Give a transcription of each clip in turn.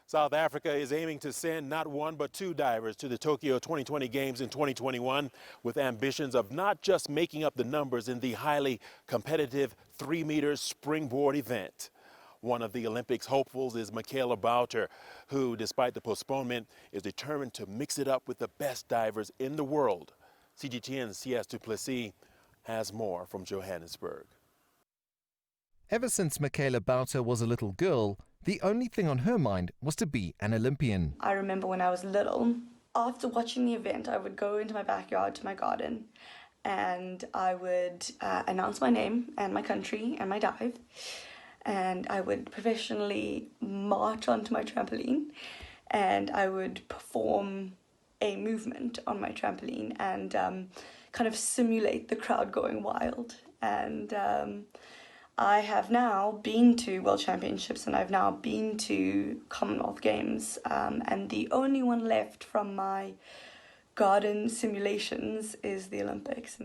South Africa is aiming to send not one but two divers to the Tokyo 2020 Games in 2021 with ambitions of not just making up the numbers in the highly competitive 3-meter springboard event. One of the Olympics hopefuls is Micaela Bouter, who, despite the postponement, is determined to mix it up with the best divers in the world. CGTN's Sias to Plessis has more from Johannesburg. Ever since Micaela Bouter was a little girl, the only thing on her mind was to be an Olympian. I remember when I was little, after watching the event, I would go into my backyard to my garden and I would announce my name and my country and my dive. And I would professionally march onto my trampoline and I would perform a movement on my trampoline and kind of simulate the crowd going wild. And I have now been to World Championships and I've now been to Commonwealth Games, and the only one left from my garden simulations is the Olympics.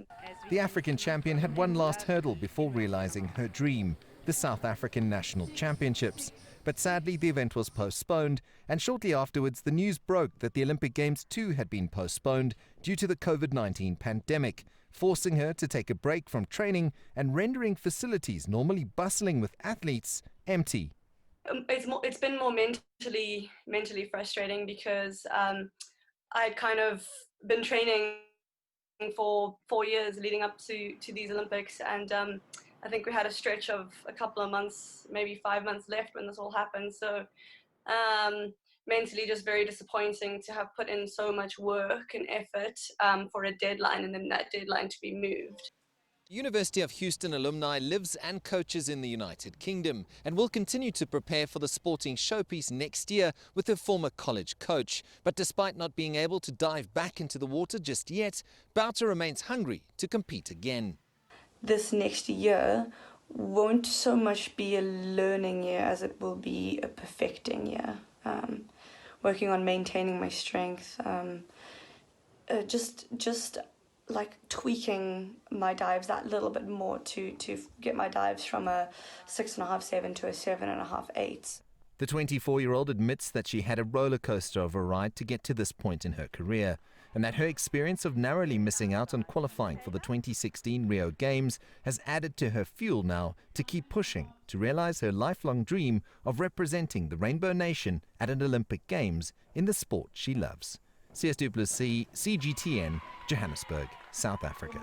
The African champion had one last hurdle before realizing her dream, the South African National Championships. But sadly, the event was postponed, and shortly afterwards, the news broke that the Olympic Games too had been postponed due to the COVID-19 pandemic, forcing her to take a break from training and rendering facilities normally bustling with athletes empty. It's been more mentally frustrating because I'd kind of been training for 4 years leading up to these Olympics, and I think we had a stretch of a couple of months, maybe 5 months left when this all happened. So mentally just very disappointing to have put in so much work and effort for a deadline and then that deadline to be moved. University of Houston alumni lives and coaches in the United Kingdom and will continue to prepare for the sporting showpiece next year with her former college coach. But despite not being able to dive back into the water just yet, Bouter remains hungry to compete again. This next year won't so much be a learning year as it will be a perfecting year. Working on maintaining my strength, just like tweaking my dives that little bit more to get my dives from a 6.5, 7 to a 7.5, 8. The 24-year-old admits that she had a roller coaster of a ride to get to this point in her career, and that her experience of narrowly missing out on qualifying for the 2016 Rio Games has added to her fuel now to keep pushing to realize her lifelong dream of representing the Rainbow Nation at an Olympic Games in the sport she loves. Sias du Plessis, CGTN, Johannesburg, South Africa.